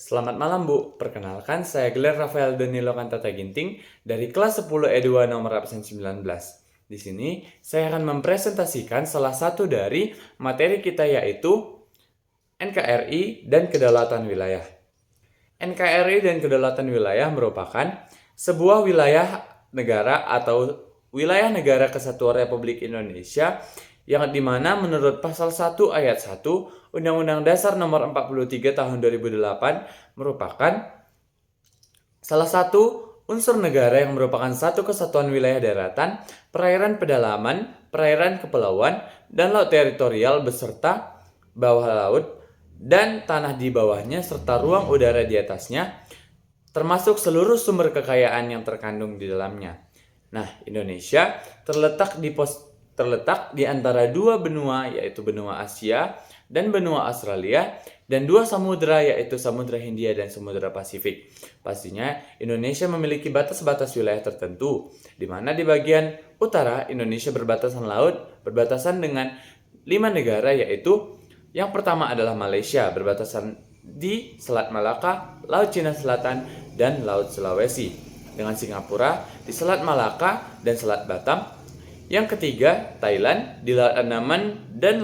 Selamat malam Bu, perkenalkan saya Glenn Rafael Danilo Kantata Ginting dari kelas 10 E2 nomor absen 19. Di sini saya akan mempresentasikan salah satu dari materi kita yaitu NKRI dan Kedaulatan Wilayah. NKRI dan Kedaulatan Wilayah merupakan sebuah wilayah negara atau wilayah negara kesatuan Republik Indonesia yang dimana menurut pasal 1 ayat 1 Undang-Undang Dasar nomor 43 tahun 2008 merupakan salah satu unsur negara yang merupakan satu kesatuan wilayah daratan, perairan pedalaman, perairan kepulauan, dan laut teritorial beserta bawah laut dan tanah di bawahnya serta ruang udara di atasnya, termasuk seluruh sumber kekayaan yang terkandung di dalamnya. Nah, Indonesia terletak di antara dua benua, yaitu benua Asia dan benua Australia, dan dua samudera, yaitu Samudra Hindia dan Samudra Pasifik. Pastinya Indonesia memiliki batas-batas wilayah tertentu, di mana di bagian utara Indonesia berbatasan laut, berbatasan dengan 5 negara, yaitu yang pertama adalah Malaysia, berbatasan di Selat Malaka, Laut Cina Selatan, dan Laut Sulawesi, dengan Singapura di Selat Malaka dan Selat Batam. Yang ketiga, Thailand di Laut Andaman dan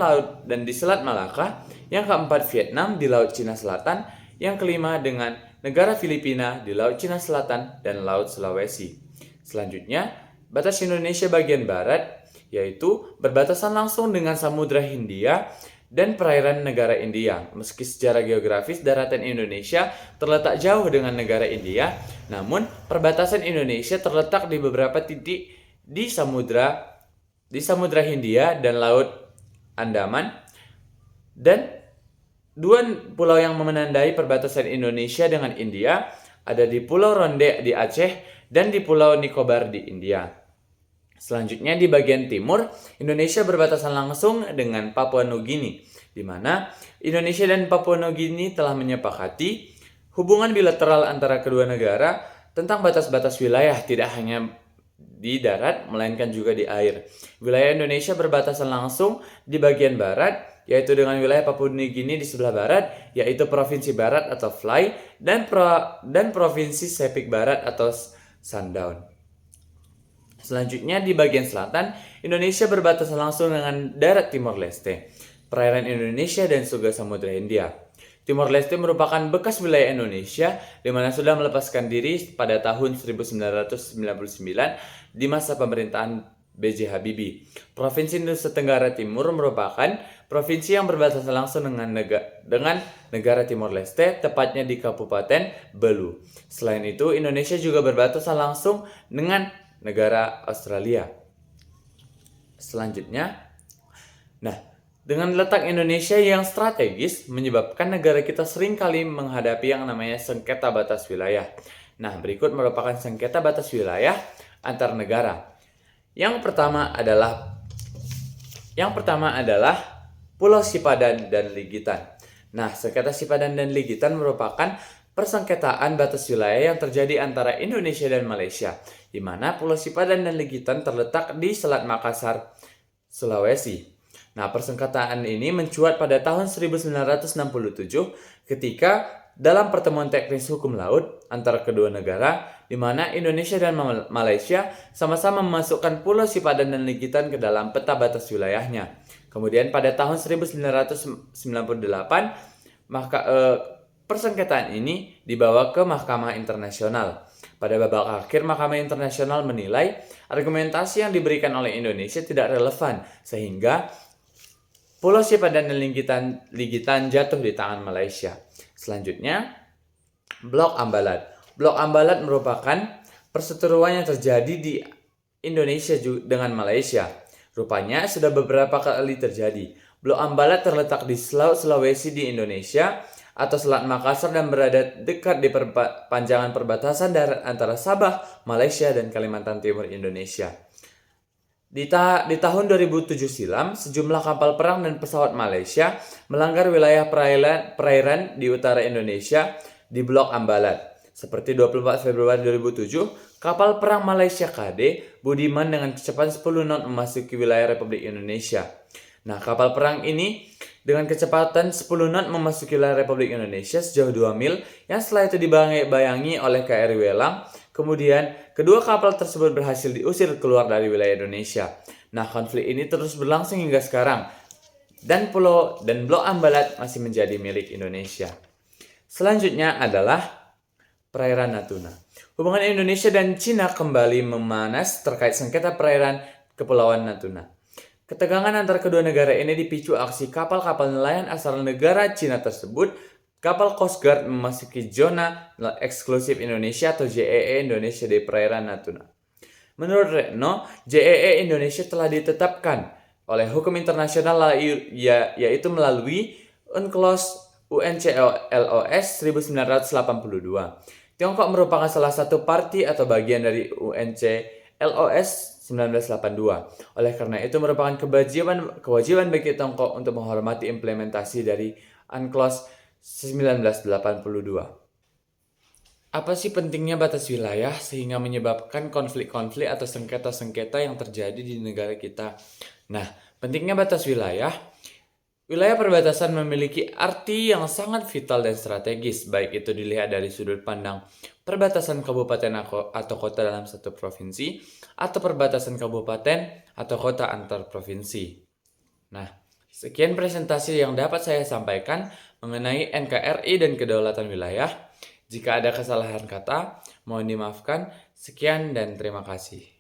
di Selat Malaka. Yang keempat, Vietnam di Laut Cina Selatan. Yang kelima dengan negara Filipina di Laut Cina Selatan dan Laut Sulawesi. Selanjutnya, batas Indonesia bagian barat yaitu berbatasan langsung dengan Samudra Hindia dan perairan negara India. Meski secara geografis daratan Indonesia terletak jauh dengan negara India, namun perbatasan Indonesia terletak di beberapa titik di Samudra Hindia dan Laut Andaman, dan dua pulau yang menandai perbatasan Indonesia dengan India ada di Pulau Ronde di Aceh dan di Pulau Nicobar di India. Selanjutnya di bagian timur, Indonesia berbatasan langsung dengan Papua Nugini, di mana Indonesia dan Papua Nugini telah menyepakati hubungan bilateral antara kedua negara tentang batas-batas wilayah tidak hanya di darat, melainkan juga di air. Wilayah Indonesia berbatasan langsung di bagian barat, yaitu dengan wilayah Papua Nugini di sebelah barat, yaitu Provinsi Barat atau Fly, dan Provinsi Sepik Barat atau Sundown. Selanjutnya di bagian selatan, Indonesia berbatasan langsung dengan darat Timor Leste, perairan Indonesia dan juga Samudra Hindia. Timor Leste merupakan bekas wilayah Indonesia di mana sudah melepaskan diri pada tahun 1999 di masa pemerintahan B.J. Habibie. Provinsi Nusa Tenggara Timur merupakan provinsi yang berbatasan langsung dengan negara Timor Leste, tepatnya di Kabupaten Belu. Selain itu, Indonesia juga berbatasan langsung dengan negara Australia. Selanjutnya, dengan letak Indonesia yang strategis menyebabkan negara kita seringkali menghadapi yang namanya sengketa batas wilayah. Nah, berikut merupakan sengketa batas wilayah antar negara. Yang pertama adalah Pulau Sipadan dan Ligitan. Nah, sengketa Sipadan dan Ligitan merupakan persengketaan batas wilayah yang terjadi antara Indonesia dan Malaysia, di mana Pulau Sipadan dan Ligitan terletak di Selat Makassar, Sulawesi. Nah, persengketaan ini mencuat pada tahun 1967 ketika dalam pertemuan teknis hukum laut antara kedua negara, di mana Indonesia dan Malaysia sama-sama memasukkan Pulau Sipadan dan Ligitan ke dalam peta batas wilayahnya. Kemudian pada tahun 1998, persengketaan ini dibawa ke Mahkamah Internasional. Pada babak akhir, Mahkamah Internasional menilai argumentasi yang diberikan oleh Indonesia tidak relevan, sehingga Pulau Sipadan dan Ligitan jatuh di tangan Malaysia. Selanjutnya, Blok Ambalat. Blok Ambalat merupakan perseteruan yang terjadi di Indonesia dengan Malaysia. Rupanya sudah beberapa kali terjadi. Blok Ambalat terletak di Laut Sulawesi di Indonesia atau Selat Makassar dan berada dekat di panjangan perbatasan darat antara Sabah, Malaysia, dan Kalimantan Timur Indonesia. Di tahun 2007 silam, sejumlah kapal perang dan pesawat Malaysia melanggar wilayah perairan di utara Indonesia di Blok Ambalat. Seperti 24 Februari 2007, kapal perang Malaysia KD Budiman dengan kecepatan 10 knot memasuki wilayah Republik Indonesia. Nah, kapal perang ini dengan kecepatan 10 knot memasuki wilayah Republik Indonesia sejauh 2 mil yang setelah itu dibayangi oleh KRI Welang. Kemudian, kedua kapal tersebut berhasil diusir keluar dari wilayah Indonesia. Nah, konflik ini terus berlangsung hingga sekarang dan Blok Ambalat masih menjadi milik Indonesia. Selanjutnya adalah perairan Natuna. Hubungan Indonesia dan Cina kembali memanas terkait sengketa perairan Kepulauan Natuna. Ketegangan antara kedua negara ini dipicu aksi kapal-kapal nelayan asal negara Cina tersebut. Kapal Coast Guard memasuki zona eksklusif Indonesia atau ZEE Indonesia di perairan Natuna. Menurut Retno, ZEE Indonesia telah ditetapkan oleh hukum internasional yaitu melalui UNCLOS UNCLOS 1982. Tiongkok merupakan salah satu parti atau bagian dari UNCLOS 1982. Oleh karena itu merupakan kewajiban bagi Tiongkok untuk menghormati implementasi dari UNCLOS 1982. Apa sih pentingnya batas wilayah sehingga menyebabkan konflik-konflik atau sengketa-sengketa yang terjadi di negara kita? Nah, pentingnya batas wilayah perbatasan memiliki arti yang sangat vital dan strategis, baik itu dilihat dari sudut pandang perbatasan kabupaten atau kota dalam satu provinsi, atau perbatasan kabupaten atau kota antar provinsi. Nah, sekian presentasi yang dapat saya sampaikan mengenai NKRI dan kedaulatan wilayah. Jika ada kesalahan kata, mohon dimaafkan. Sekian dan terima kasih.